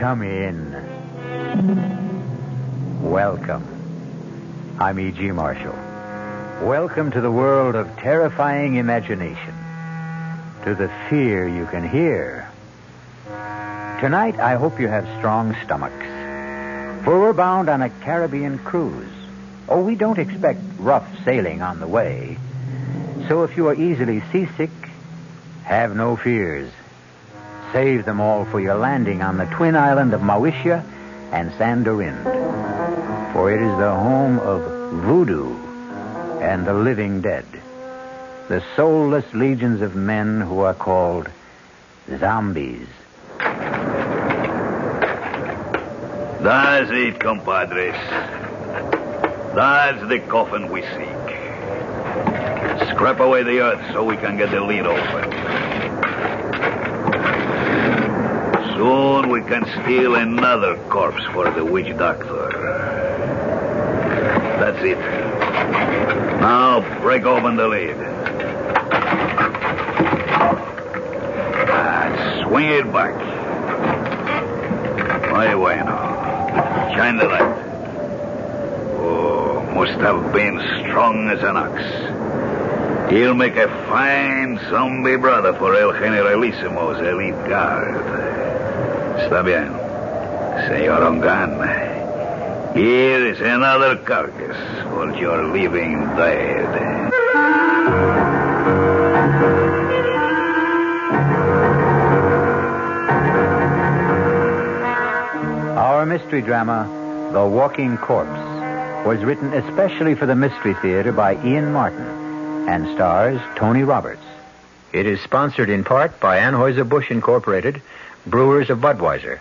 Come in. Welcome. I'm E.G. Marshall. Welcome to the world of terrifying imagination. To the fear you can hear. Tonight, I hope you have strong stomachs. For we're bound on a Caribbean cruise. Oh, we don't expect rough sailing on the way. So if you are easily seasick, have no fears. Save them all for your landing on the twin island of Mauritius and Sandorin. For it is the home of voodoo and the living dead. The soulless legions of men who are called zombies. That's it, compadres. That's the coffin we seek. Scrap away the earth so we can get the lid open. Soon we can steal another corpse for the witch doctor. That's it. Now break open the lid. Swing it back. Muy bueno. Shine the light. Oh, must have been strong as an ox. He'll make a fine zombie brother for El Generalissimo's elite guard. Está bien, Señor Ongan. Here is another carcass for your living dead. Our mystery drama, The Walking Corpse, was written especially for the Mystery Theater by Ian Martin and stars Tony Roberts. It is sponsored in part by Anheuser-Busch Incorporated, brewers of Budweiser,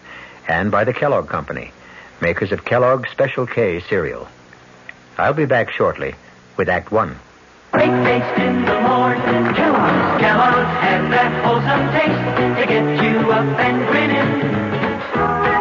and by the Kellogg Company, makers of Kellogg's Special K cereal. I'll be back shortly with Act One. Great taste in the morning. Kellogg's has that wholesome taste to get you up and grinning.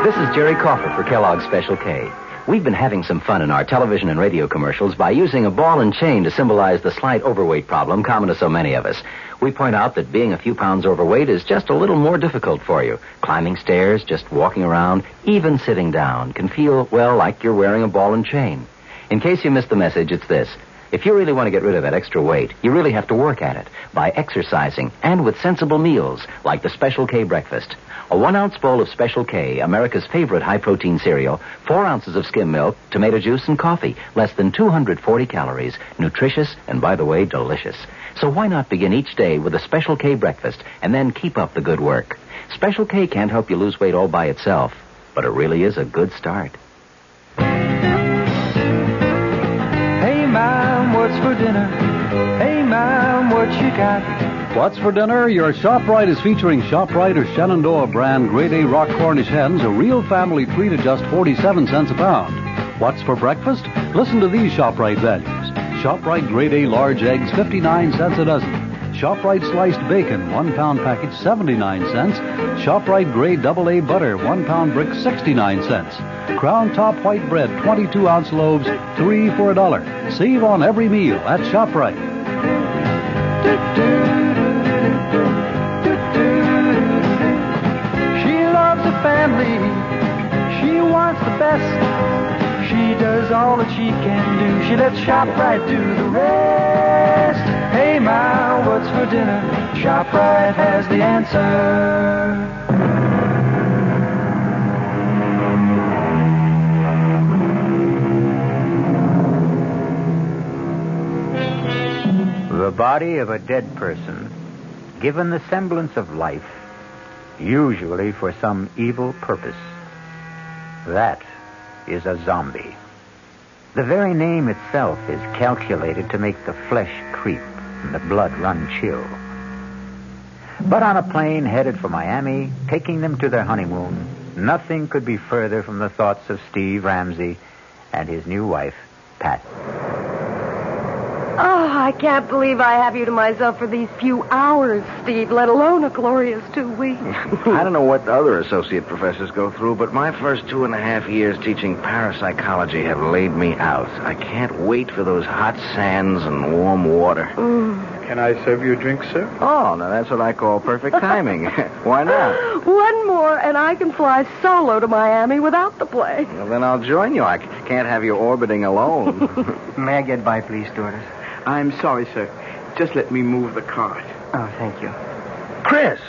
This is Jerry Coffer for Kellogg's Special K. We've been having some fun in our television and radio commercials by using a ball and chain to symbolize the slight overweight problem common to so many of us. We point out that being a few pounds overweight is just a little more difficult for you. Climbing stairs, just walking around, even sitting down can feel, well, like you're wearing a ball and chain. In case you missed the message, it's this. If you really want to get rid of that extra weight, you really have to work at it by exercising and with sensible meals like the Special K breakfast. A 1-ounce bowl of Special K, America's favorite high-protein cereal, 4 ounces of skim milk, tomato juice, and coffee. Less than 240 calories. Nutritious and, by the way, delicious. So why not begin each day with a Special K breakfast and then keep up the good work? Special K can't help you lose weight all by itself, but it really is a good start. Hey, Mom, what's for dinner? Hey, Mom, what you got? What's for dinner? Your ShopRite is featuring ShopRite or Shenandoah brand Grade A Rock Cornish hens, a real family treat at just 47 cents a pound. What's for breakfast? Listen to these ShopRite values. ShopRite Grade A large eggs, 59 cents a dozen. ShopRite sliced bacon, 1 pound package, 79 cents. ShopRite Grade AA butter, 1 pound brick, 69 cents. Crown Top white bread, 22-ounce loaves, 3 for $1. Save on every meal at ShopRite. She loves the family. She wants the best. She does all that she can do. She lets ShopRite do the rest. Hey, Ma, what's for dinner? ShopRite has the answer. The body of a dead person, given the semblance of life, usually for some evil purpose. That is a zombie. The very name itself is calculated to make the flesh creep and the blood run chill. But on a plane headed for Miami, taking them to their honeymoon, nothing could be further from the thoughts of Steve Ramsey and his new wife, Pat. Oh, I can't believe I have you to myself for these few hours, Steve, let alone a glorious 2 weeks. I don't know what the other associate professors go through, but my first 2.5 years teaching parapsychology have laid me out. I can't wait for those hot sands and warm water. Can I serve you a drink, sir? Oh, now that's what I call perfect timing. Why not? One more, and I can fly solo to Miami without the plane. Well, then I'll join you. I can't have you orbiting alone. May I get by, please, stewardess? I'm sorry, sir. Just let me move the cart. Oh, thank you. Chris!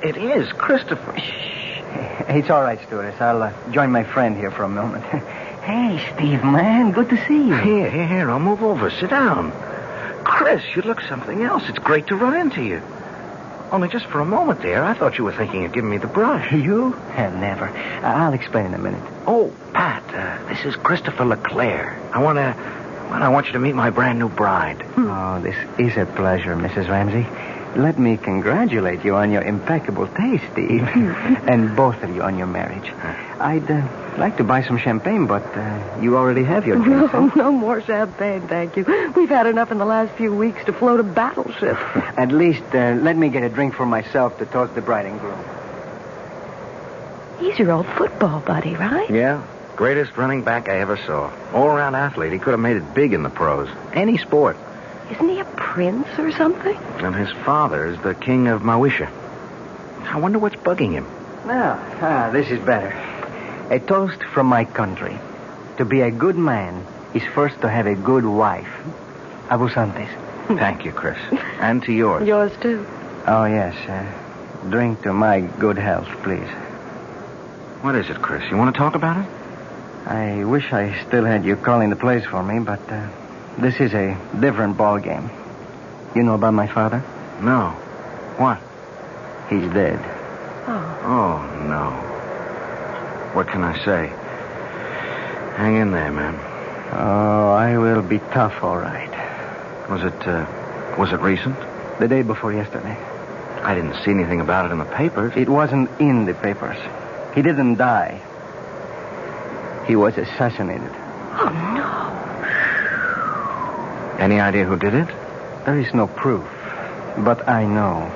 It is Christopher. Shh. It's all right, stewardess. I'll join my friend here for a moment. Hey, Steve, man. Good to see you. Here. I'll move over. Sit down. Chris, you look something else. It's great to run into you. Only just for a moment there, I thought you were thinking of giving me the brush. You? Never. I'll explain in a minute. Oh, Pat, this is Christopher LeClaire. I want you to meet my brand new bride. Oh, this is a pleasure, Mrs. Ramsey. Let me congratulate you on your impeccable taste, Steve. And both of you on your marriage. I'd like to buy some champagne, but you already have your drink. No more champagne, thank you. We've had enough in the last few weeks to float a battleship. At least, let me get a drink for myself to toast the bride and groom. He's your old football buddy, right? Yeah. Greatest running back I ever saw. All-around athlete. He could have made it big in the pros. Any sport. Isn't he a prince or something? And his father is the king of Mawisha. I wonder what's bugging him. Now, this is better. A toast from my country. To be a good man is first to have a good wife. Abusantes. Thank you, Chris. And to yours. Yours, too. Oh, yes. Drink to my good health, please. What is it, Chris? You want to talk about it? I wish I still had you calling the plays for me, but this is a different ball game. You know about my father? No. What? He's dead. Oh, no. What can I say? Hang in there, man. Oh, I will be tough, all right. Was it recent? The day before yesterday. I didn't see anything about it in the papers. It wasn't in the papers. He didn't die. He was assassinated. Oh, no. Any idea who did it? There is no proof, but I know.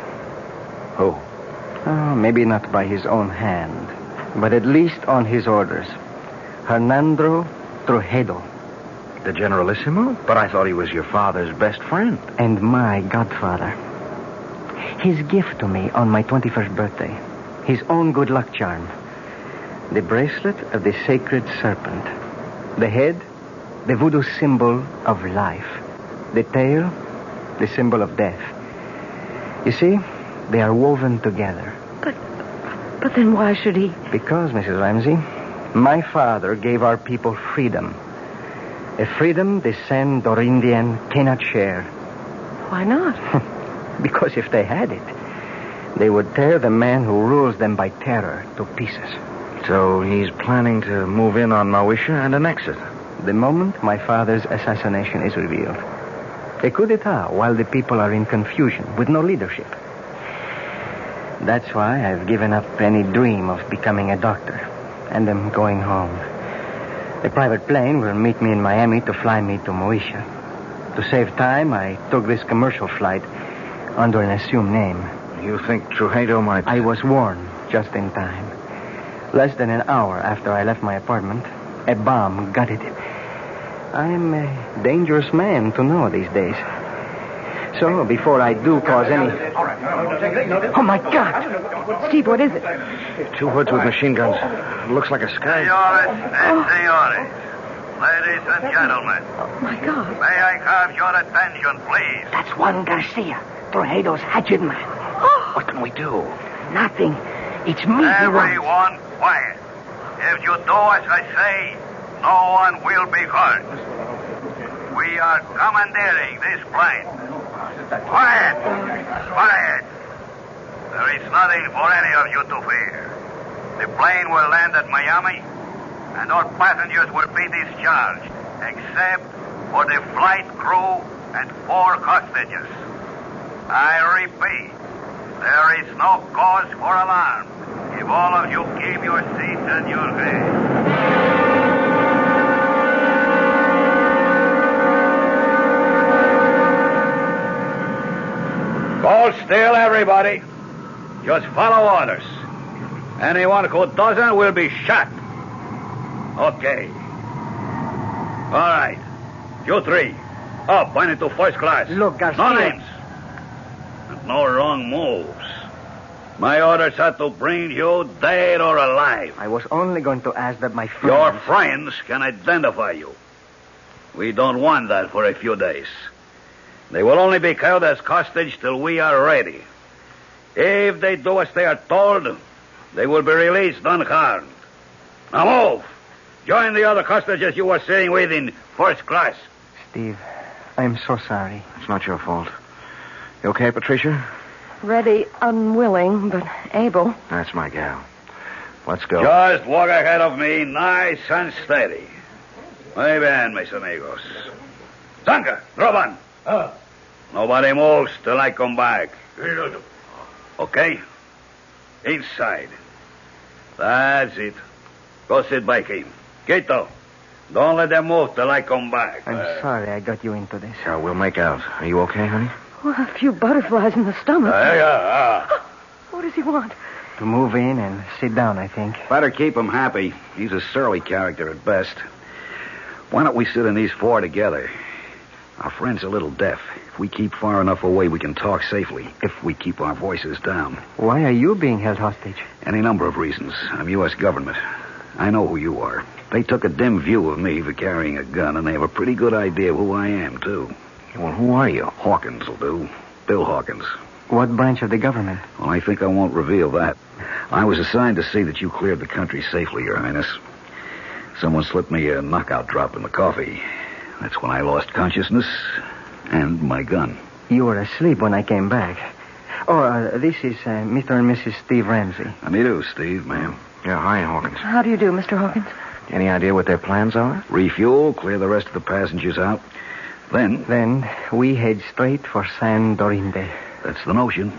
Who? Oh, maybe not by his own hand, but at least on his orders. Hernando Trujillo. The Generalissimo? But I thought he was your father's best friend. And my godfather. His gift to me on my 21st birthday. His own good luck charm. The bracelet of the sacred serpent. The head, the voodoo symbol of life. The tail, the symbol of death. You see, they are woven together. But then why should he? Because, Mrs. Ramsey, my father gave our people freedom. A freedom the San Dorindian cannot share. Why not? Because if they had it, they would tear the man who rules them by terror to pieces. So he's planning to move in on Mawisha and annex it. The moment my father's assassination is revealed. A coup d'etat while the people are in confusion with no leadership. That's why I've given up any dream of becoming a doctor. And am going home. A private plane will meet me in Miami to fly me to Mawisha. To save time, I took this commercial flight under an assumed name. You think Trujillo might... I was warned just in time. Less than an hour after I left my apartment, a bomb gutted it. I'm a dangerous man to know these days. So, before I do cause any... Oh, my God! Steve, what is it? Two hoods with machine guns. Looks like a sky. Senores. Ladies and gentlemen. Oh, my God. May I have your attention, please? That's Juan Garcia, Trujillo's hatchet man. Oh. What can we do? Nothing. It's me. Everyone quiet. If you do as I say, no one will be hurt. We are commandeering this plane. Quiet! Quiet! There is nothing for any of you to fear. The plane will land at Miami, and all passengers will be discharged, except for the flight crew and 4 hostages. I repeat, there is no cause for alarm if all of you keep your seats and your heads. Hold still, everybody. Just follow orders. Anyone who doesn't will be shot. Okay. All right. You 3. Up, point it to first class. Look, Garcia. No names. And no wrong moves. My orders are to bring you dead or alive. I was only going to ask that my friends... Your friends can identify you. We don't want that for a few days. They will only be held as hostage till we are ready. If they do as they are told, they will be released unharmed. Now move. Join the other hostages you were sitting with in first class. Steve, I'm so sorry. It's not your fault. You okay, Patricia? Ready, unwilling, but able. That's my gal. Let's go. Just walk ahead of me, nice and steady. Muy bien, mis amigos. Zanka, Roban. Nobody moves till I come back. Okay? Inside. That's it. Go sit by him. Quito, don't let them move till I come back. I'm sorry I got you into this. Yeah, we'll make out. Are you okay, honey? Well, a few butterflies in the stomach. What does he want? To move in and sit down, I think. Better keep him happy. He's a surly character at best. Why don't we sit in these four together? Our friend's a little deaf. If we keep far enough away, we can talk safely. If we keep our voices down. Why are you being held hostage? Any number of reasons. I'm U.S. government. I know who you are. They took a dim view of me for carrying a gun, and they have a pretty good idea of who I am, too. Well, who are you? Hawkins will do. Bill Hawkins. What branch of the government? Well, I think I won't reveal that. I was assigned to see that you cleared the country safely, Your Highness. Someone slipped me a knockout drop in the coffee. That's when I lost consciousness and my gun. You were asleep when I came back. This is Mr. and Mrs. Steve Ramsey. How do you do, Steve, ma'am? Yeah, hi, Hawkins. How do you do, Mr. Hawkins? Any idea what their plans are? Refuel, clear the rest of the passengers out. Then we head straight for San Dorinde. That's the notion.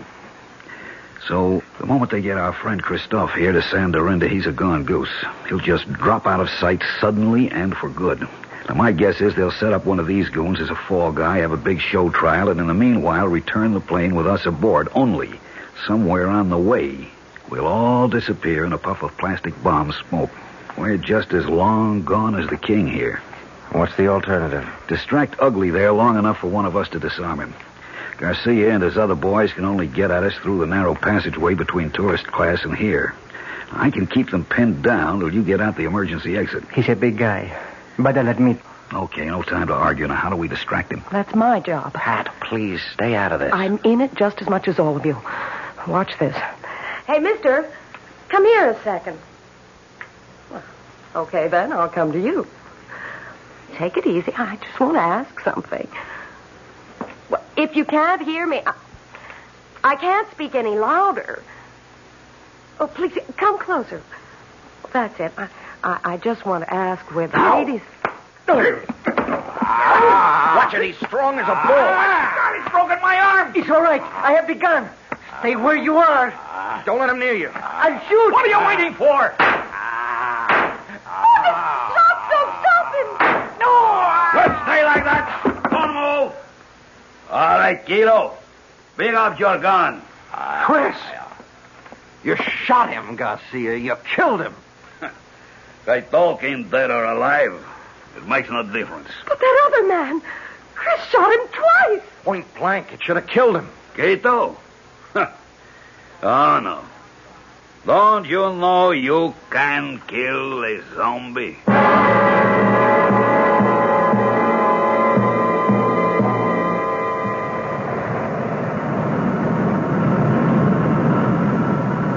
So, the moment they get our friend Christophe here to San Dorinde, he's a gone goose. He'll just drop out of sight suddenly and for good. Now, my guess is they'll set up one of these goons as a fall guy, have a big show trial, and in the meanwhile return the plane with us aboard. Only, somewhere on the way, we'll all disappear in a puff of plastic bomb smoke. We're just as long gone as the king here. What's the alternative? Distract Ugly there long enough for one of us to disarm him. Garcia and his other boys can only get at us through the narrow passageway between tourist class and here. I can keep them pinned down till you get out the emergency exit. He's a big guy, but I'll admit... Okay, no time to argue. Now, how do we distract him? That's my job. Pat, please, stay out of this. I'm in it just as much as all of you. Watch this. Hey, mister, come here a second. Well, okay, then, I'll come to you. Take it easy. I just want to ask something. Well, if you can't hear me, I can't speak any louder. Oh, please, come closer. That's it. I just want to ask where the ladies... Watch it, he's strong as a bull. God, he's broken my arm. It's all right. I have the gun. Stay where you are. Don't let him near you. I'll shoot. What are you waiting for? Stop him! No! Good, stay like that. Don't move. All right, Kilo. Bring up your gun. Chris, you shot him, Garcia. You killed him. I told him dead or alive. It makes no difference. But that other man, Chris shot him twice. Point blank. It should have killed him. Quito? Oh, no. Don't you know you can kill a zombie?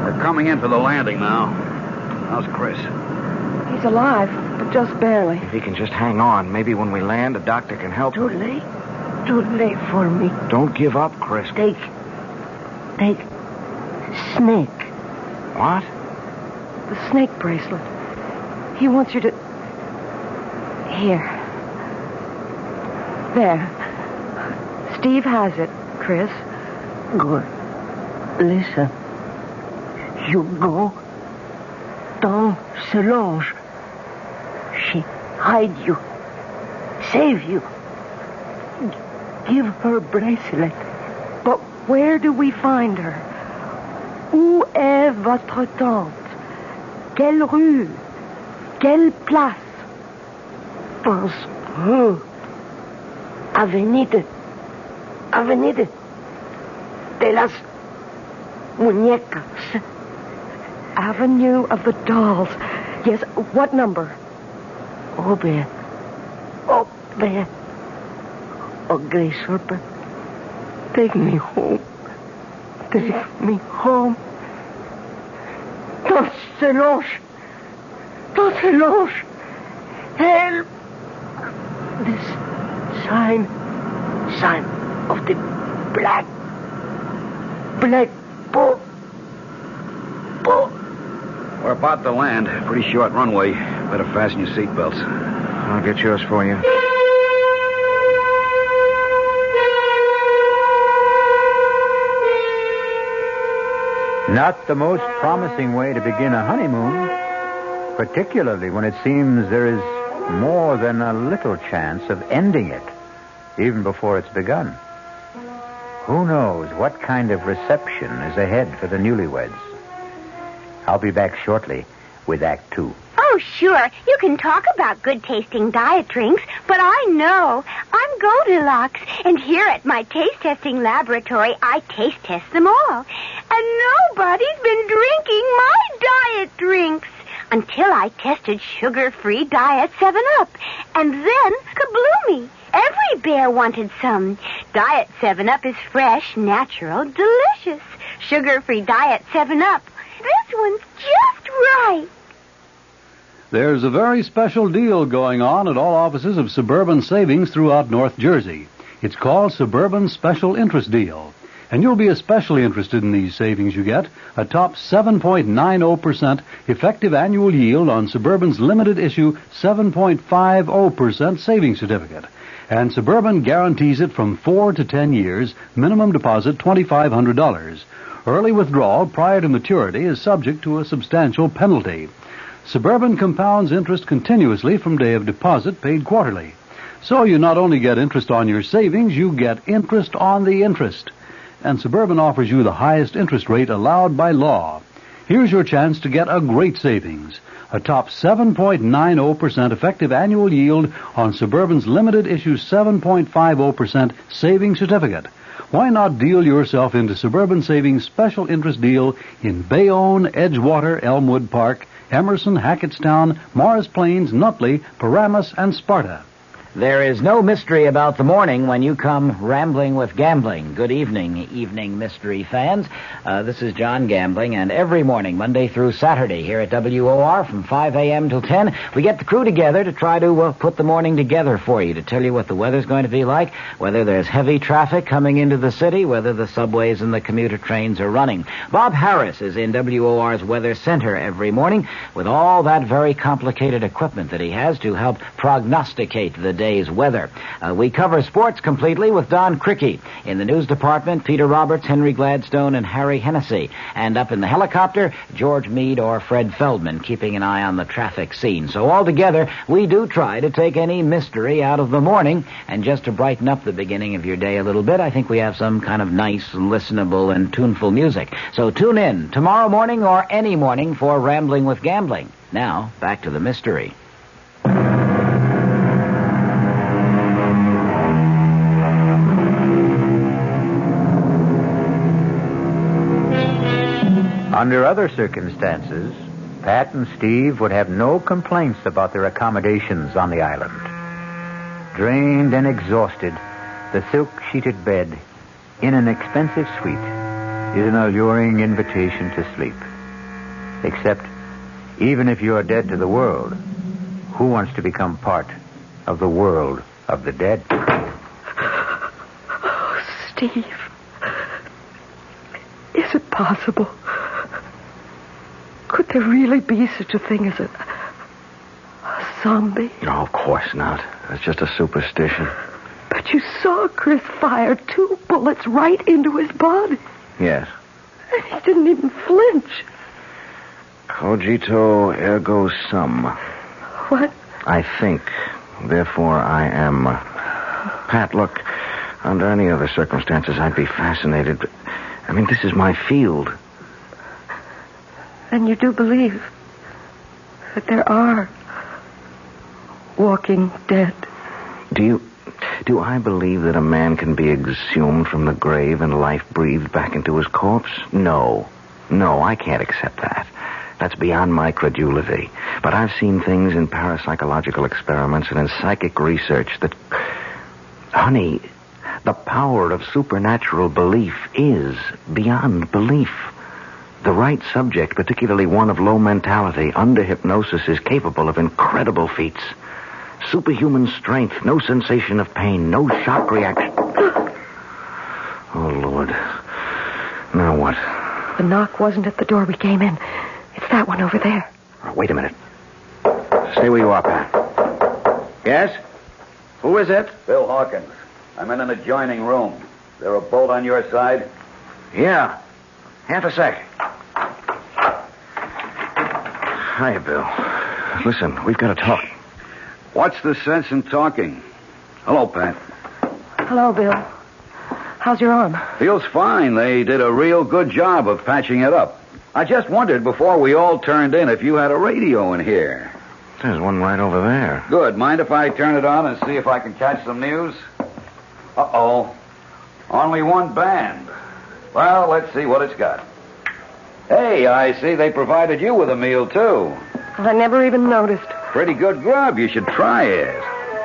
We're coming in for the landing now. How's Chris? He's alive, but just barely. If he can just hang on, maybe when we land, a doctor can help Too him. late. Too late for me. Don't give up, Chris. Take snake. What? The snake bracelet. He wants you to... Here. There. Steve has it, Chris. Good. Listen. You go down Solange. She hide you. Save you. Give her bracelet. But where do we find her? Où est votre tante? Quelle rue? Quelle place? Pense peu. Avenida de las Muñecas. Avenue of the Dolls. Yes, what number? Oh, there. Oh, Grace Harper. Take me home. Take me home. Don't se loge. Help. This sign of the black boat. We're about to land. Pretty short runway. Better fasten your seatbelts. I'll get yours for you. Not the most promising way to begin a honeymoon, particularly when it seems there is more than a little chance of ending it, even before it's begun. Who knows what kind of reception is ahead for the newlyweds? I'll be back shortly with Act 2. Oh, sure. You can talk about good-tasting diet drinks, but I know. I'm Goldilocks, and here at my taste-testing laboratory, I taste-test them all. And nobody's been drinking my diet drinks until I tested sugar-free Diet 7-Up. And then, kabloomy! Every bear wanted some. Diet 7-Up is fresh, natural, delicious. Sugar-free Diet 7-Up. This one's just right. There's a very special deal going on at all offices of Suburban Savings throughout North Jersey. It's called Suburban Special Interest Deal. And you'll be especially interested in these savings you get. A top 7.90% effective annual yield on Suburban's limited issue 7.50% savings certificate. And Suburban guarantees it from 4 to 10 years, minimum deposit $2,500. Early withdrawal prior to maturity is subject to a substantial penalty. Suburban compounds interest continuously from day of deposit paid quarterly. So you not only get interest on your savings, you get interest on the interest. And Suburban offers you the highest interest rate allowed by law. Here's your chance to get a great savings. A top 7.90% effective annual yield on Suburban's limited issue 7.50% savings certificate. Why not deal yourself into Suburban Savings Special Interest Deal in Bayonne, Edgewater, Elmwood Park, Emerson, Hackettstown, Morris Plains, Nutley, Paramus, and Sparta? There is no mystery about the morning when you come rambling with gambling. Good evening mystery fans. This is John Gambling, and every morning, Monday through Saturday, here at WOR from 5 a.m. till 10, we get the crew together to try to put the morning together for you, to tell you what the weather's going to be like, whether there's heavy traffic coming into the city, whether the subways and the commuter trains are running. Bob Harris is in WOR's Weather Center every morning with all that very complicated equipment that he has to help prognosticate the day's weather. We cover sports completely with Don Cricky. In the news department, Peter Roberts, Henry Gladstone, and Harry Hennessy. And up in the helicopter, George Meade or Fred Feldman, keeping an eye on the traffic scene. So altogether, we do try to take any mystery out of the morning. And just to brighten up the beginning of your day a little bit, I think we have some kind of nice, listenable, and tuneful music. So tune in tomorrow morning or any morning for Rambling with Gambling. Now, back to the mystery. Under other circumstances, Pat and Steve would have no complaints about their accommodations on the island. Drained and exhausted, the silk-sheeted bed in an expensive suite is an alluring invitation to sleep. Except, even if you are dead to the world, who wants to become part of the world of the dead? Oh, Steve. Is it possible? Could there really be such a thing as a zombie? No, of course not. That's just a superstition. But you saw Chris fire 2 bullets right into his body. Yes. And he didn't even flinch. Cogito ergo sum. What? I think, therefore I am. Pat, look, under any other circumstances I'd be fascinated, but, I mean, this is my field. And you do believe that there are walking dead? Do you... Do I believe that a man can be exhumed from the grave and life breathed back into his corpse? No. No, I can't accept that. That's beyond my credulity. But I've seen things in parapsychological experiments and in psychic research that... Honey, the power of supernatural belief is beyond belief. The right subject, particularly one of low mentality, under hypnosis, is capable of incredible feats. Superhuman strength, no sensation of pain, no shock reaction. Oh, Lord. Now what? The knock wasn't at the door we came in. It's that one over there. Oh, wait a minute. Stay where you are, Pat. Yes? Who is it? Bill Hawkins. I'm in an adjoining room. Is there a bolt on your side? Yeah. Half a sec. Hiya, Bill. Listen, we've got to talk. What's the sense in talking? Hello, Pat. Hello, Bill. How's your arm? Feels fine. They did a real good job of patching it up. I just wondered before we all turned in if you had a radio in here. There's one right over there. Good. Mind if I turn it on and see if I can catch some news? Uh-oh. Only one band. Well, let's see what it's got. Hey, I see they provided you with a meal, too. I never even noticed. Pretty good grub. You should try it.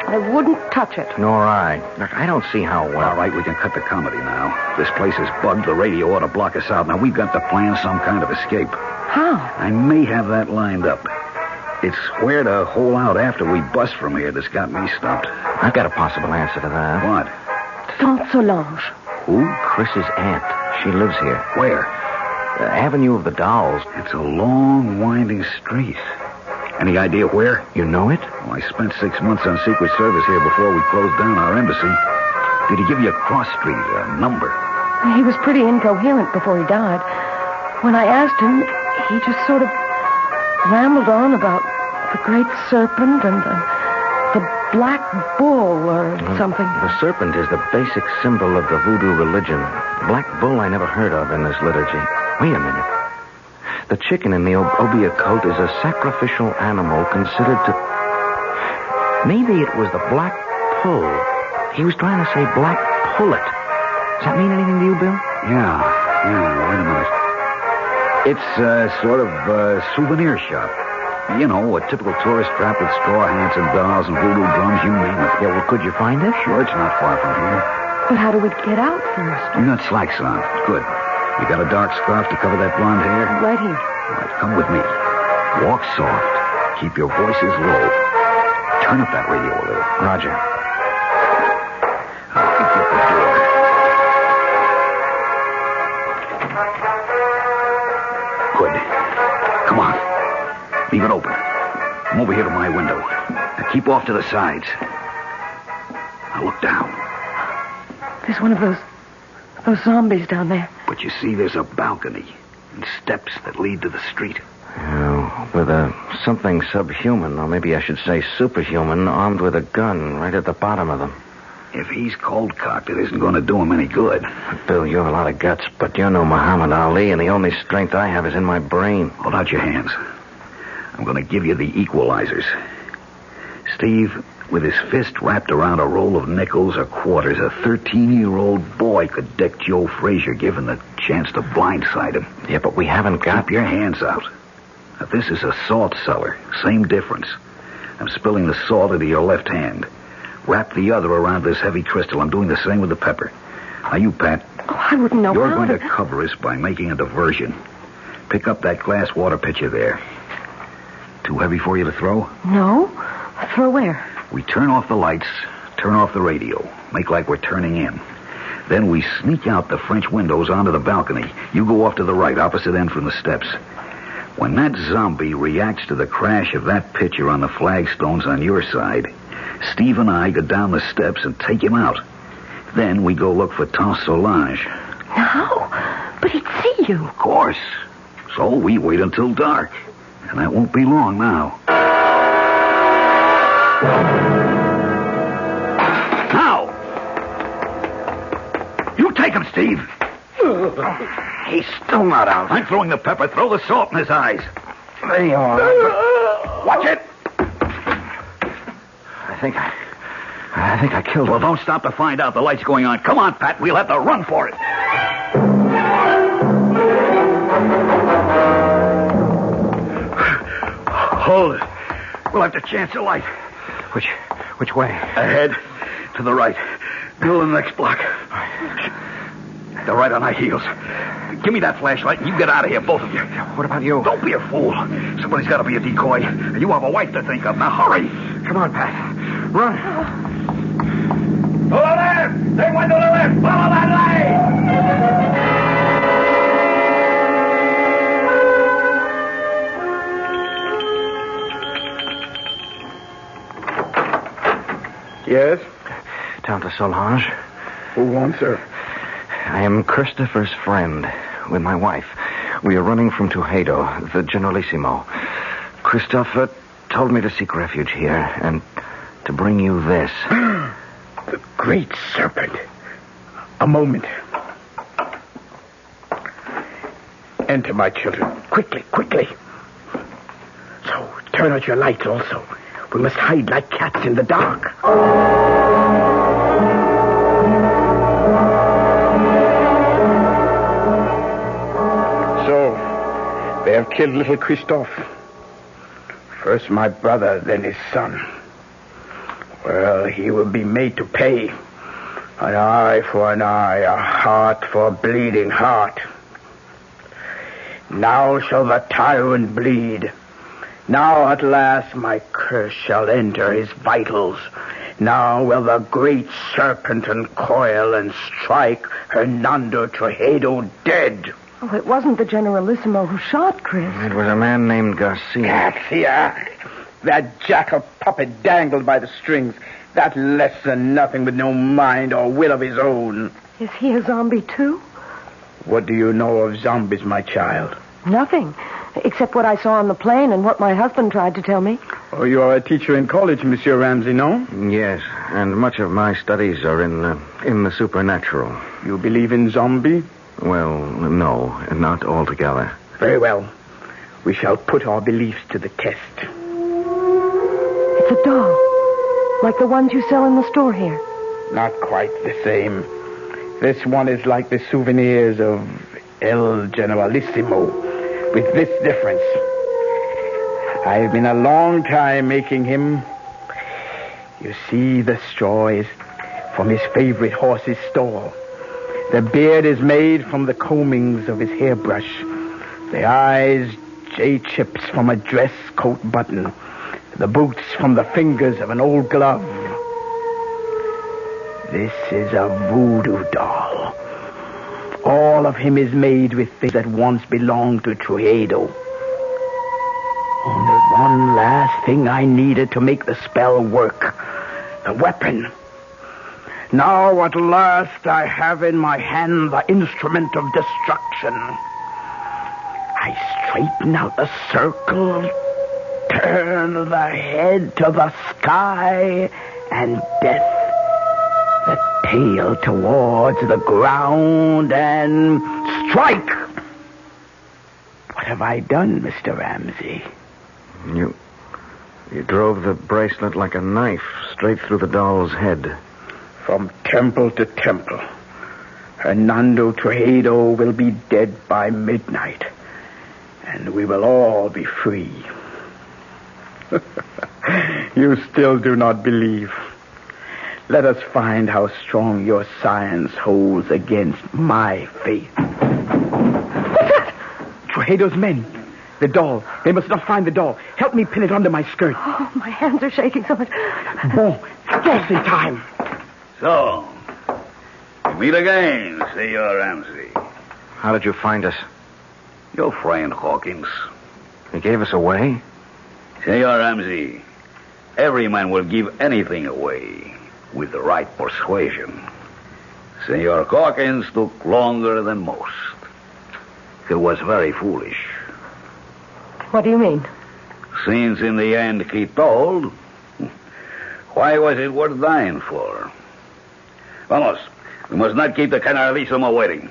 I wouldn't touch it. Nor I. Look, I don't see how well... All right, we can cut the comedy now. This place is bugged. The radio ought to block us out. Now, we've got to plan some kind of escape. How? I may have that lined up. It's where to hole out after we bust from here that's got me stumped. I've got a possible answer to that. What? Saint Solange. Who? Chris's aunt. She lives here. Where? Avenue of the Dolls. It's a long, winding street. Any idea where? You know it? Well, I spent 6 months on Secret Service here before we closed down our embassy. Did he give you a cross street, a number? He was pretty incoherent before he died. When I asked him, he just sort of rambled on about the great serpent and the black bull or something. The serpent is the basic symbol of the voodoo religion. Black bull I never heard of in this liturgy. Wait a minute. The chicken in the Obia cult is a sacrificial animal considered to... Maybe it was the black pull. He was trying to say black pullet. Does that mean anything to you, Bill? Yeah, wait a minute. It's sort of a souvenir shop. You know, a typical tourist trap with straw hats and dolls and voodoo drums, you name it. Yeah, well, could you find it? Sure, it's not far from here. But how do we get out first? You got slacks on. Good. You got a dark scarf to cover that blonde hair? Right here. All right, come with me. Walk soft. Keep your voices low. Turn up that radio a little. Roger. I'll pick you at the door. Good. Come on. Leave it open. Come over here to my window. Now keep off to the sides. Now look down. There's one of those zombies down there. But you see, there's a balcony and steps that lead to the street. With something subhuman, or maybe I should say superhuman, armed with a gun right at the bottom of them. If he's cold-cocked, it isn't going to do him any good. Bill, you have a lot of guts, but you're no Muhammad Ali, and the only strength I have is in my brain. Hold out your hands. I'm going to give you the equalizers. Steve, with his fist wrapped around a roll of nickels or quarters, a 13-year-old boy could deck Joe Frazier given the chance to blindside him. Yeah, but we haven't got... Keep your hands out. Now, this is a salt cellar. Same difference. I'm spilling the salt into your left hand. Wrap the other around this heavy crystal. I'm doing the same with the pepper. Now, you, Pat. Oh, I wouldn't know You're how going to cover us by making a diversion. Pick up that glass water pitcher there. Too heavy for you to throw? No. Throw where? We turn off the lights, turn off the radio, make like we're turning in. Then we sneak out the French windows onto the balcony. You go off to the right, opposite end from the steps. When that zombie reacts to the crash of that pitcher on the flagstones on your side, Steve and I go down the steps and take him out. Then we go look for Saint Solange. No, but he'd see you. Of course. So we wait until dark. And that won't be long now. Now! You take him, Steve. He's still not out. I'm throwing the pepper. Throw the salt in his eyes. They are. Watch it. I think I think I killed him. Well, don't stop to find out. The light's going on. Come on, Pat. We'll have to run for it. Hold it. We'll have to chance a light. Which way? Ahead. To the right. Middle of the next block. They're right on our heels. Give me that flashlight and you get out of here, both of you. What about you? Don't be a fool. Somebody's got to be a decoy. You have a wife to think of. Now hurry. Come on, Pat. Run. To the left! They went to the left! Follow that light! Yes? Down to Solange. Who wants her? I am Christopher's friend with my wife. We are running from Tujedo, the Generalissimo. Christopher told me to seek refuge here and to bring you this. The great serpent. A moment. Enter, my children. Quickly, quickly. So, turn out your lights also. We must hide like cats in the dark. So, they have killed little Christophe. First my brother, then his son. Well, he will be made to pay. An eye for an eye, a heart for a bleeding heart. Now shall the tyrant bleed. Now at last my curse shall enter his vitals. Now will the great serpent uncoil and strike Hernando Tujedo dead. Oh, it wasn't the Generalissimo who shot Chris. It was a man named Garcia. Garcia! That jackal puppet dangled by the strings. That less than nothing with no mind or will of his own. Is he a zombie, too? What do you know of zombies, my child? Nothing, except what I saw on the plane and what my husband tried to tell me. Oh, you are a teacher in college, Monsieur Ramsey, no? Yes, and much of my studies are in the supernatural. You believe in zombie? Well, no, not altogether. Very well. We shall put our beliefs to the test. It's a doll, like the ones you sell in the store here. Not quite the same. This one is like the souvenirs of El Generalissimo, with this difference. I've been a long time making him. You see, the straw is from his favorite horse's stall. The beard is made from the combings of his hairbrush. The eyes, J-chips from a dress coat button. The boots from the fingers of an old glove. This is a voodoo doll. All of him is made with things that once belonged to Tujedo. Only one last thing I needed to make the spell work. The weapon. Now at last I have in my hand the instrument of destruction. I straighten out the circle, turn the head to the sky, and death. The tail towards the ground, and strike! What have I done, Mr. Ramsey? You drove the bracelet like a knife straight through the doll's head. From temple to temple, Hernando Tujedo will be dead by midnight, and we will all be free. You still do not believe. Let us find how strong your science holds against my faith. What's that? Tujedo's men. The doll. They must not find the doll. Help me pin it under my skirt. Oh, my hands are shaking so much. Bon, just in time. So, we meet again, Senor Ramsey. How did you find us? Your friend Hawkins. He gave us away? Senor Ramsey, every man will give anything away with the right persuasion. Senor Hawkins took longer than most. He was very foolish. What do you mean? Since in the end he told, why was it worth dying for? Vamos, we must not keep the Generalissimo waiting.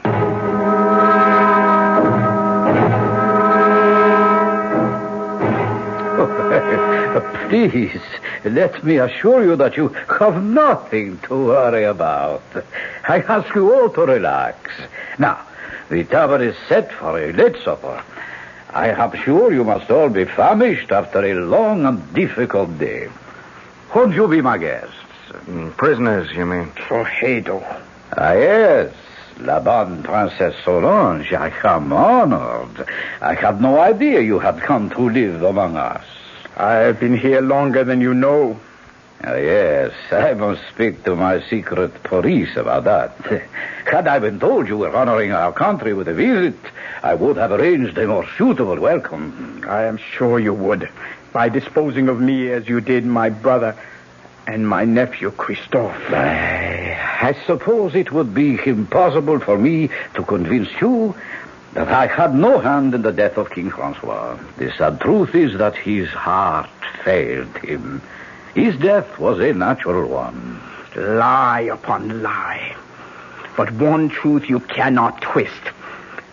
Please, let me assure you that you have nothing to worry about. I ask you all to relax. Now, the table is set for a late supper. I am sure you must all be famished after a long and difficult day. Won't you be my guests? Prisoners, you mean? Trujillo. Ah, yes. La bonne Princess Solange, I am honored. I had no idea you had come to live among us. I've been here longer than you know. Ah, yes, I must speak to my secret police about that. Had I been told you were honoring our country with a visit, I would have arranged a more suitable welcome. I am sure you would, by disposing of me as you did my brother and my nephew, Christophe. I suppose it would be impossible for me to convince you that I had no hand in the death of King Francois. The sad truth is that his heart failed him. His death was a natural one. Lie upon lie. But one truth you cannot twist.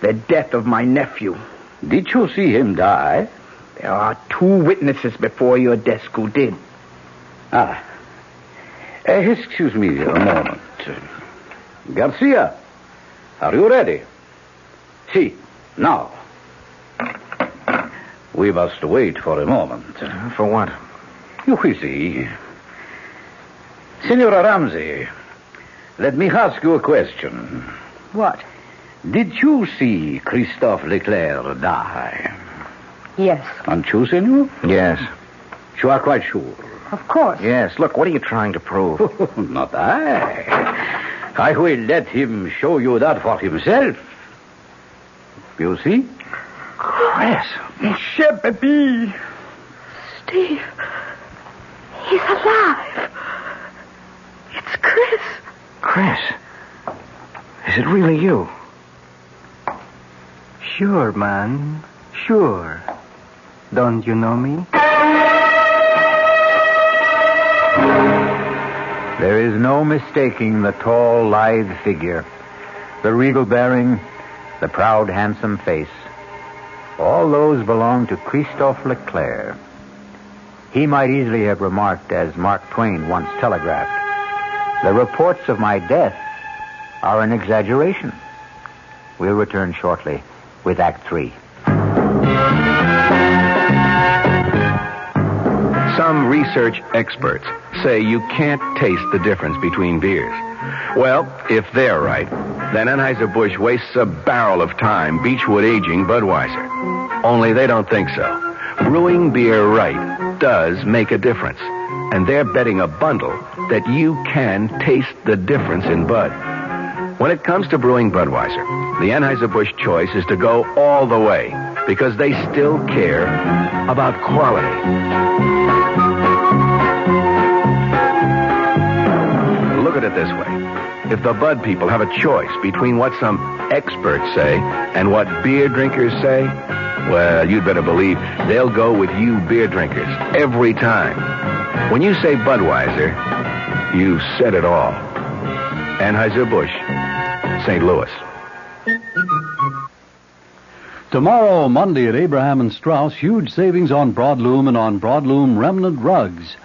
The death of my nephew. Did you see him die? There are 2 witnesses before your desk who did. Excuse me a moment. Garcia, are you ready? See, now. We must wait for a moment. For what? You will see. Senora Ramsey, let me ask you a question. What? Did you see Christophe Leclerc die? Yes. And you, senor? Yes. You are quite sure? Of course. Yes. Look, what are you trying to prove? Not I. I will let him show you that for himself. You see? Chris. Monsieur Baby. Steve. He's alive. It's Chris. Chris. Is it really you? Sure, man. Sure. Don't you know me? There is no mistaking the tall, lithe figure, the regal bearing, the proud, handsome face. All those belong to Christophe Leclerc. He might easily have remarked, as Mark Twain once telegraphed, "The reports of my death are an exaggeration." We'll return shortly with Act 3. Some research experts say you can't taste the difference between beers. Well, if they're right, then Anheuser-Busch wastes a barrel of time Beechwood aging Budweiser. Only they don't think so. Brewing beer right does make a difference. And they're betting a bundle that you can taste the difference in Bud. When it comes to brewing Budweiser, the Anheuser-Busch choice is to go all the way because they still care about quality. Look at it this way. If the Bud people have a choice between what some experts say and what beer drinkers say, well, you'd better believe they'll go with you beer drinkers every time. When you say Budweiser, you said it all. Anheuser-Busch, St. Louis. Tomorrow, Monday at Abraham and Strauss, huge savings on broadloom and on broadloom remnant rugs.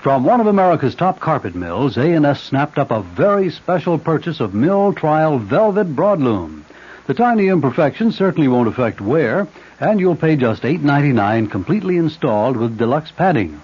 From one of America's top carpet mills, A&S snapped up a very special purchase of mill trial velvet broadloom. The tiny imperfections certainly won't affect wear, and you'll pay just $8.99 completely installed with deluxe padding.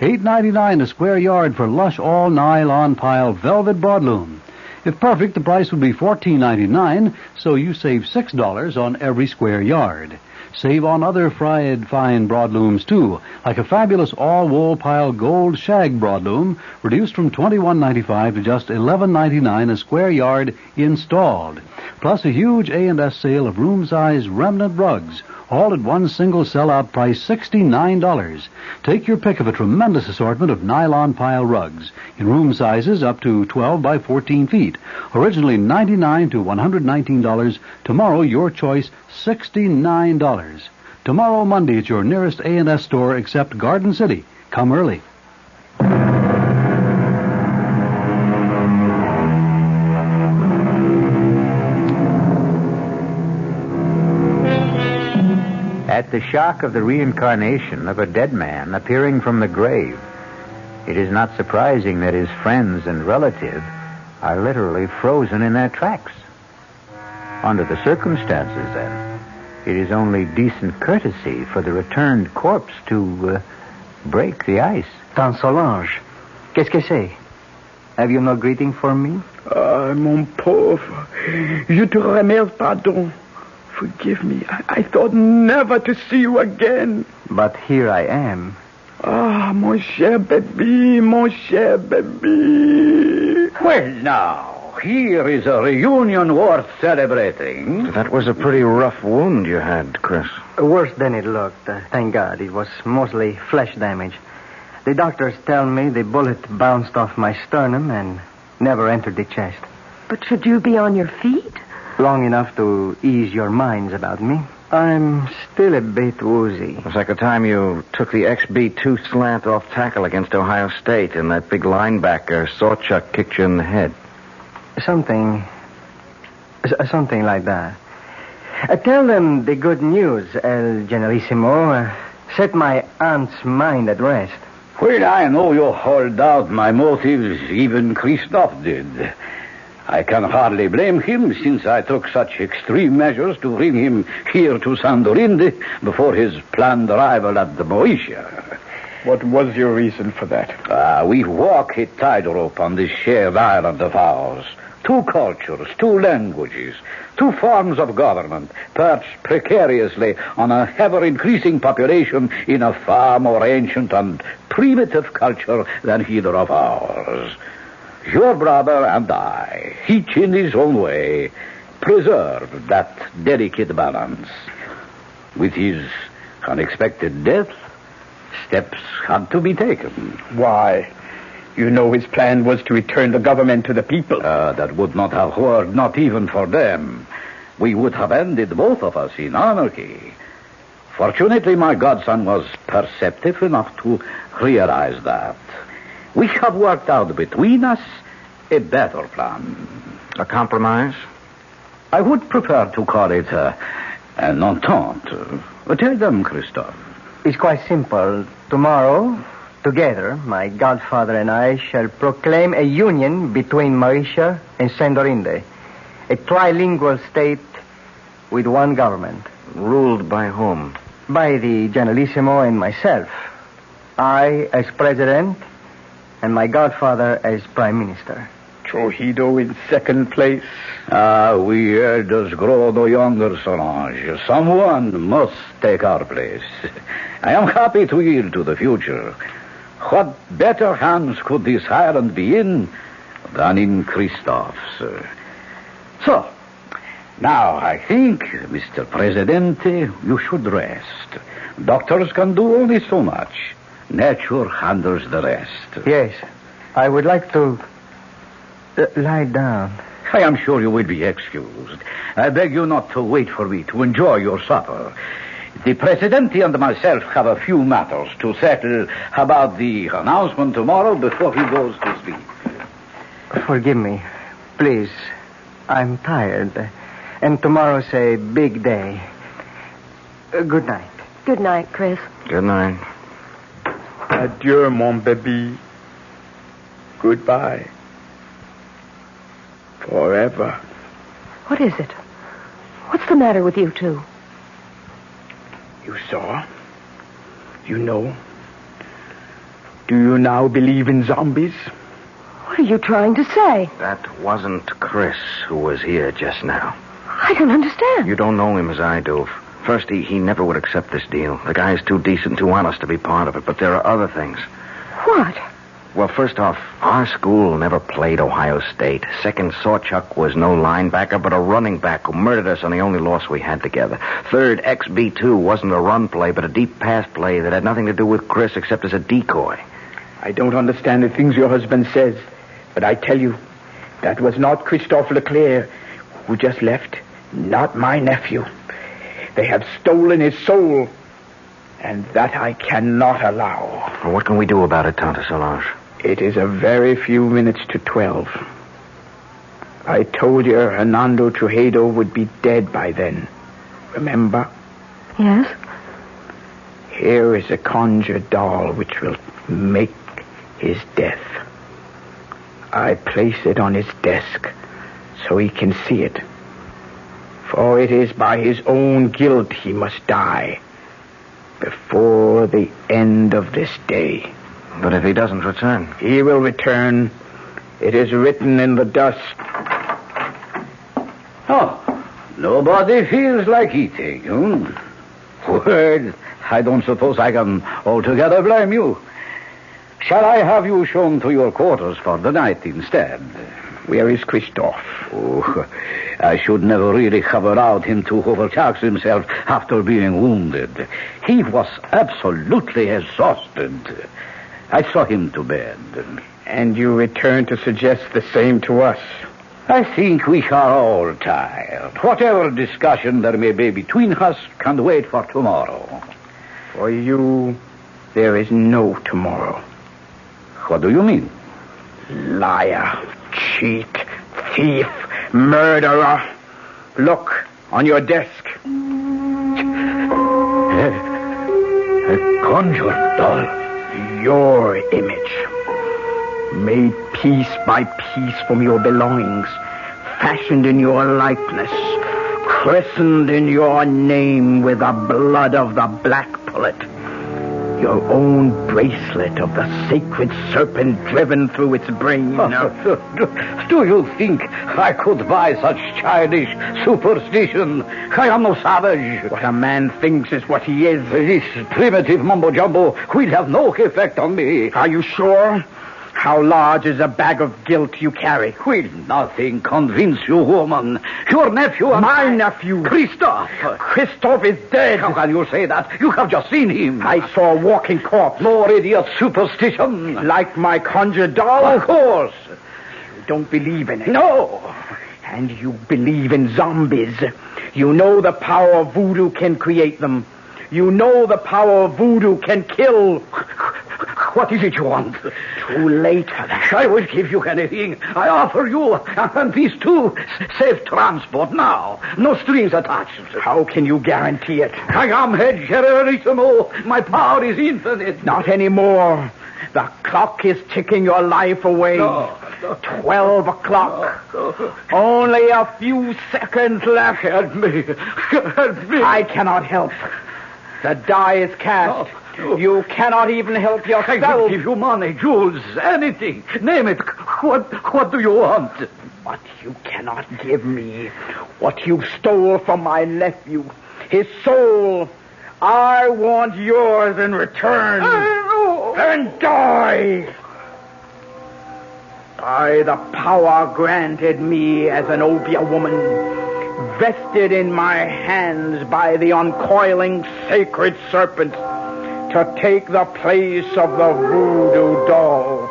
$8.99 a square yard for lush all-nylon pile velvet broadloom. If perfect, the price would be $14.99, so you save $6 on every square yard. Save on other fried fine broadlooms, too, like a fabulous all-wool pile gold shag broadloom, reduced from $21.95 to just $11.99 a square yard installed. Plus a huge A&S sale of room-size remnant rugs, all at one single sell-out price, $69. Take your pick of a tremendous assortment of nylon pile rugs in room sizes up to 12 by 14 feet. Originally $99 to $119. Tomorrow, your choice, $69. Tomorrow, Monday, at your nearest A&S store except Garden City. Come early. At the shock of the reincarnation of a dead man appearing from the grave, it is not surprising that his friends and relatives are literally frozen in their tracks. Under the circumstances, then, it is only decent courtesy for the returned corpse to break the ice. Tante Solange, qu'est-ce que c'est? Have you no greeting for me? Ah, mon pauvre. Je te remercie, pardon. Forgive me. I thought never to see you again. But here I am. Ah, mon cher baby, mon cher baby. Well, now, here is a reunion worth celebrating. That was a pretty rough wound you had, Chris. Worse than it looked. Thank God. It was mostly flesh damage. The doctors tell me the bullet bounced off my sternum and never entered the chest. But should you be on your feet? Long enough to ease your minds about me. I'm still a bit woozy. It's like the time you took the XB2 slant off tackle against Ohio State and that big linebacker, Sawchuck, kicked you in the head. Something like that. Tell them the good news, El Generalissimo. Set my aunt's mind at rest. Well, I know you hold out my motives, even Christoph did. I can hardly blame him, since I took such extreme measures to bring him here to Sandorinde before his planned arrival at the Boeotia. What was your reason for that? We walk a tightrope on this shared island of ours. 2 cultures, 2 languages, 2 forms of government, perched precariously on a ever-increasing population in a far more ancient and primitive culture than either of ours. Your brother and I, each in his own way, preserved that delicate balance. With his unexpected death, steps had to be taken. Why? You know his plan was to return the government to the people. That would not have worked, not even for them. We would have ended, both of us, in anarchy. Fortunately, my godson was perceptive enough to realize that. We have worked out between us a better plan. A compromise? I would prefer to call it an entente. Tell them, Christoph. It's quite simple. Tomorrow, together, my godfather and I shall proclaim a union between Mauritia and Sandorinde. A trilingual state with one government. Ruled by whom? By the Generalissimo and myself. I as president, and my godfather as prime minister. Trujillo in second place. We elders grow no younger, Solange. Someone must take our place. I am happy to yield to the future. What better hands could this island be in than in Christoph's? So, now I think, Mr. Presidente, you should rest. Doctors can do only so much. Nature handles the rest. Yes, I would like to lie down. I am sure you will be excused. I beg you not to wait for me to enjoy your supper. The Presidente and myself have a few matters to settle about the announcement tomorrow before he goes to sleep. Forgive me, please. I'm tired. And tomorrow's a big day. Good night. Good night, Chris. Good night. Adieu, mon baby. Goodbye. Forever. What is it? What's the matter with you two? You saw? You know? Do you now believe in zombies? What are you trying to say? That wasn't Chris who was here just now. I don't understand. You don't know him as I do. First, he never would accept this deal. The guy's too decent, too honest to be part of it. But there are other things. What? Well, first off, our school never played Ohio State. Second, Sawchuck was no linebacker, but a running back who murdered us on the only loss we had together. Third, XB2 wasn't a run play, but a deep pass play that had nothing to do with Chris except as a decoy. I don't understand the things your husband says, but I tell you, that was not Christophe Leclerc who just left. Not my nephew. They have stolen his soul, and that I cannot allow. Well, what can we do about it, Tante Solange? It is a very few minutes to 12. I told you Hernando Trujillo would be dead by then. Remember? Yes. Here is a conjured doll which will make his death. I place it on his desk so he can see it. For it is by his own guilt he must die before the end of this day. But if he doesn't return? He will return. It is written in the dust. Oh, nobody feels like eating. Well, I don't suppose I can altogether blame you. Shall I have you shown to your quarters for the night instead? Where is Christoph? Oh, I should never really have allowed him to overtax himself after being wounded. He was absolutely exhausted. I saw him to bed. And you return to suggest the same to us? I think we are all tired. Whatever discussion there may be between us can wait for tomorrow. For you, there is no tomorrow. What do you mean? Liar, cheat, thief, murderer. Look, on your desk. A conjured doll. Your image. Made piece by piece from your belongings. Fashioned in your likeness. Christened in your name with the blood of the black pullet. Your own bracelet of the sacred serpent driven through its brain. Do you think I could buy such childish superstition? I am no savage. What a man thinks is what he is. This primitive mumbo-jumbo will have no effect on me. Are you sure? How large is a bag of guilt you carry? Will nothing convince you, woman? Your nephew and my nephew. Christoph. Christoph is dead. How can you say that? You have just seen him. I saw a walking corpse. More idiot superstition. Like my conjured doll? Of course. You don't believe in it. No. And you believe in zombies. You know the power of voodoo can create them. You know the power of voodoo can kill. What is it you want? Too late for that. I will give you anything. I offer you, and these two, safe transport now. No strings attached. How can you guarantee it? I am head generalissimo. My power is infinite. Not anymore. The clock is ticking your life away. No. 12 o'clock. No. Only a few seconds left. Help me. Help me. I cannot help. The die is cast. No. You cannot even help yourself. I will give you money, jewels, anything. Name it. What do you want? But you cannot give me what you stole from my nephew. His soul. I want yours in return. And die. By the power granted me as an Obia woman, vested in my hands by the uncoiling sacred serpent, to take the place of the voodoo doll.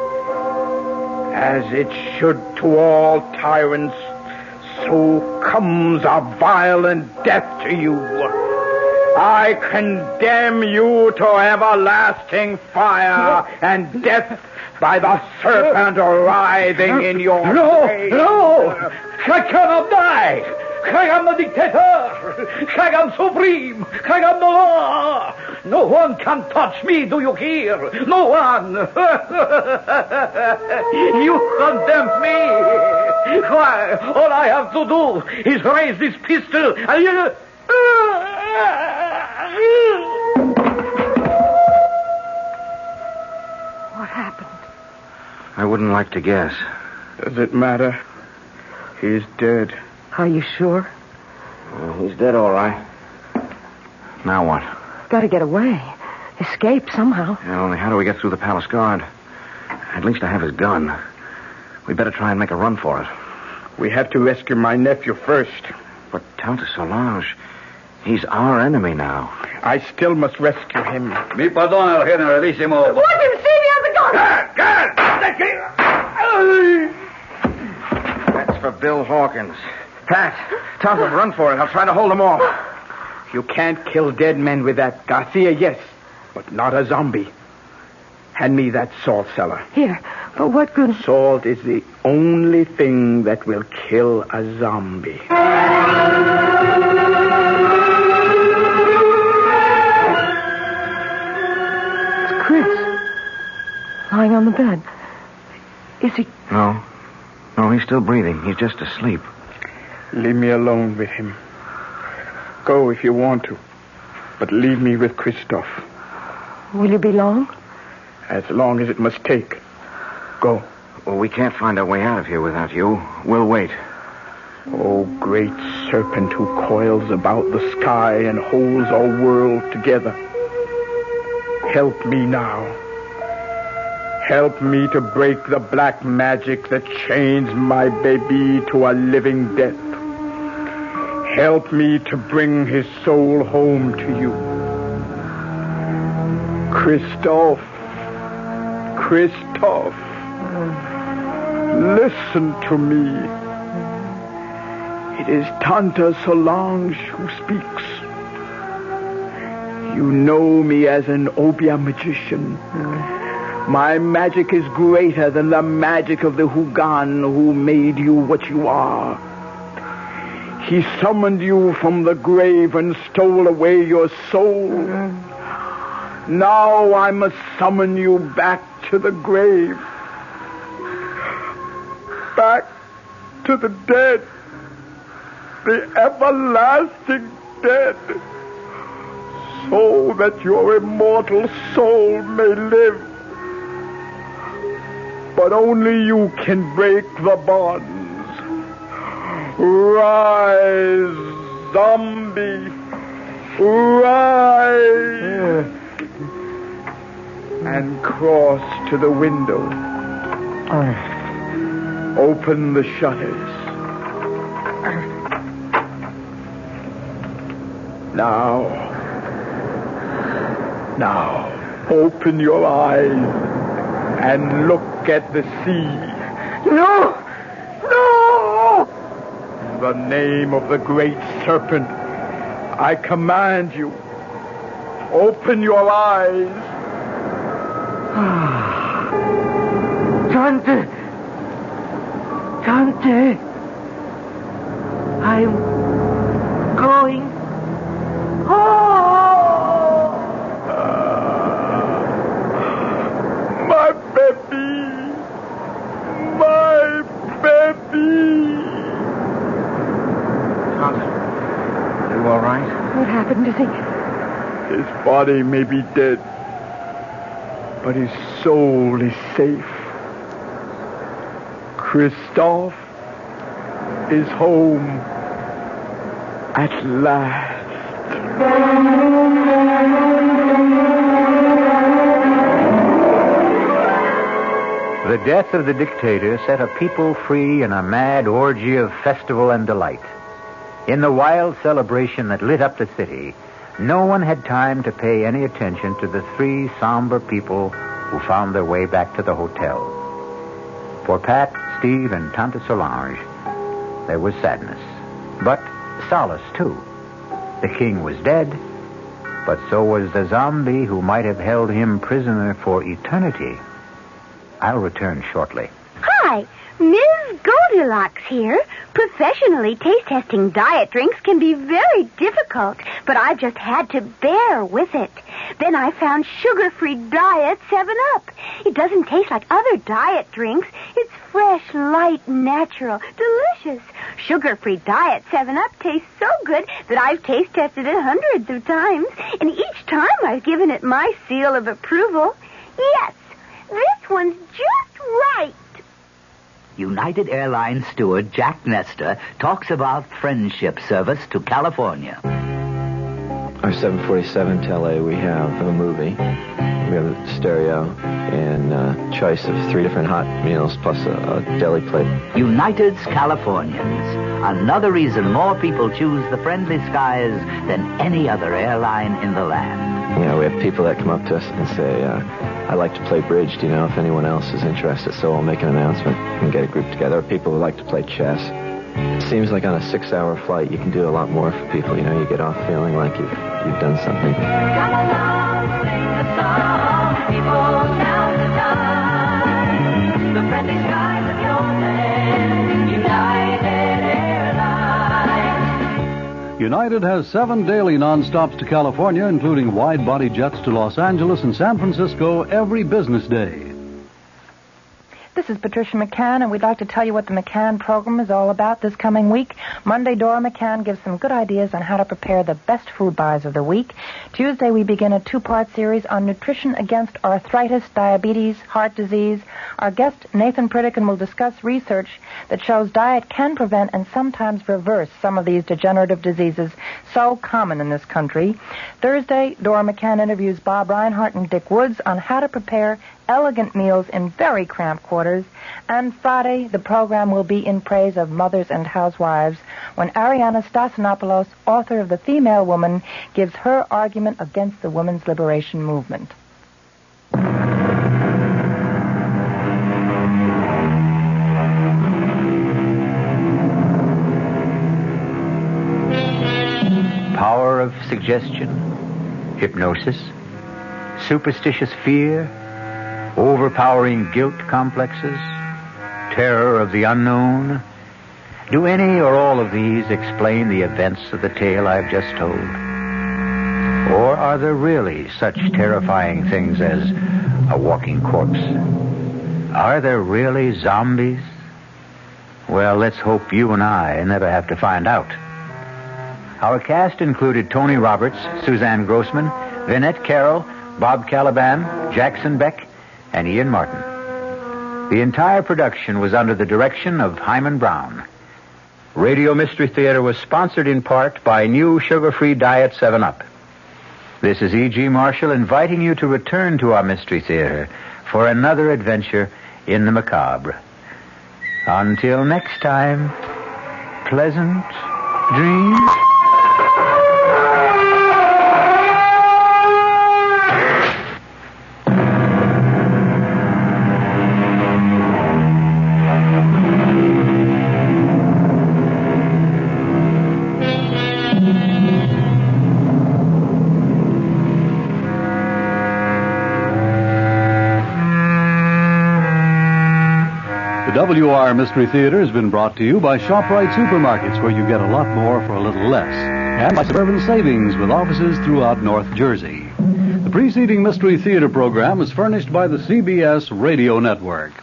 As it should to all tyrants, so comes a violent death to you. I condemn you to everlasting fire and death by the serpent writhing in your face. No! I cannot die! I am the dictator! I am supreme! I am the law! No one can touch me, do you hear? No one! You condemn me! Why, all I have to do is raise this pistol and you... What happened? I wouldn't like to guess. Does it matter? He's dead. Are you sure? He's dead, all right. Now what? Got to get away. Escape somehow. Yeah, only how do we get through the palace guard? At least I have his gun. We better try and make a run for it. We have to rescue my nephew first. But Tante Solange, he's our enemy now. I still must rescue him. Mi perdona, generalissimo. What did see me on the gun? That's for Bill Hawkins. Pat, Tante, run for it. I'll try to hold them off. You can't kill dead men with that. Garcia, yes, but not a zombie. Hand me that salt cellar. Here, but what good? Salt is the only thing that will kill a zombie. Chris. Lying on the bed. Is he... No, he's still breathing. He's just asleep. Leave me alone with him. Go if you want to, but leave me with Christoph. Will you be long? As long as it must take. Go. Well, we can't find our way out of here without you. We'll wait. Oh, great serpent who coils about the sky and holds our world together. Help me now. Help me to break the black magic that chains my baby to a living death. Help me to bring his soul home to you. Christoph. Listen to me. It is Tante Solange who speaks. You know me as an Obia magician. My magic is greater than the magic of the Hugan who made you what you are. He summoned you from the grave and stole away your soul. Now I must summon you back to the grave. Back to the dead. The everlasting dead. So that your immortal soul may live. But only you can break the bonds. Rise, zombie. Rise. And cross to the window. Open the shutters. Now, open your eyes and look at the sea. No! In the name of the great serpent, I command you, open your eyes. Tante, I'm going home. My baby. Tante, are you all right? What happened? Is he... His body may be dead, but his soul is safe. Christoph is home at last. The death of the dictator set a people free in a mad orgy of festival and delight. In the wild celebration that lit up the city, no one had time to pay any attention to the three somber people who found their way back to the hotel. For Pat, Steve, and Tante Solange, there was sadness, but solace, too. The king was dead, but so was the zombie who might have held him prisoner for eternity. I'll return shortly. Hi, Ms. Goldilocks here. Professionally taste-testing diet drinks can be very difficult, but I just had to bear with it. Then I found sugar-free Diet 7-Up. It doesn't taste like other diet drinks. It's fresh, light, natural, delicious. Sugar-free Diet 7-Up tastes so good that I've taste-tested it hundreds of times, and each time I've given it my seal of approval. Yes, this one's just right. United Airlines steward Jack Nestor talks about friendship service to California. Our 747 to LA, we have a movie, we have a stereo, and a choice of 3 different hot meals plus a deli plate. United's Californians. Another reason more people choose the friendly skies than any other airline in the land. You know, we have people that come up to us and say, I like to play bridge. Do you know if anyone else is interested? So we'll make an announcement and get a group together. People who like to play chess. It seems like on a 6-hour flight, you can do a lot more for people. You know, you get off feeling like you've done something. Come along, sing a song, people, now's the time. The friendly skies of your land, United Airlines. United United has 7 daily non-stops to California, including wide-body jets to Los Angeles and San Francisco every business day. This is Patricia McCann, and we'd like to tell you what the McCann program is all about this coming week. Monday, Dora McCann gives some good ideas on how to prepare the best food buys of the week. Tuesday, we begin a 2-part series on nutrition against arthritis, diabetes, heart disease. Our guest, Nathan Pritikin, will discuss research that shows diet can prevent and sometimes reverse some of these degenerative diseases so common in this country. Thursday, Dora McCann interviews Bob Reinhart and Dick Woods on how to prepare elegant meals in very cramped quarters. And Friday, the program will be in praise of mothers and housewives when Ariana Stasinopoulos, author of The Female Woman, gives her argument against the women's liberation movement. Power of suggestion, hypnosis, superstitious fear, overpowering guilt complexes, terror of the unknown. Do any or all of these explain the events of the tale I've just told? Or are there really such terrifying things as a walking corpse? Are there really zombies? Well, let's hope you and I never have to find out. Our cast included Tony Roberts, Suzanne Grossman, Vinette Carroll, Bob Caliban, Jackson Beck, and Ian Martin. The entire production was under the direction of Hyman Brown. Radio Mystery Theater was sponsored in part by new sugar-free Diet 7-Up. This is E.G. Marshall inviting you to return to our Mystery Theater for another adventure in the macabre. Until next time, pleasant dreams. WR Mystery Theater has been brought to you by ShopRite Supermarkets, where you get a lot more for a little less, and by Suburban Savings with offices throughout North Jersey. The preceding Mystery Theater program is furnished by the CBS Radio Network.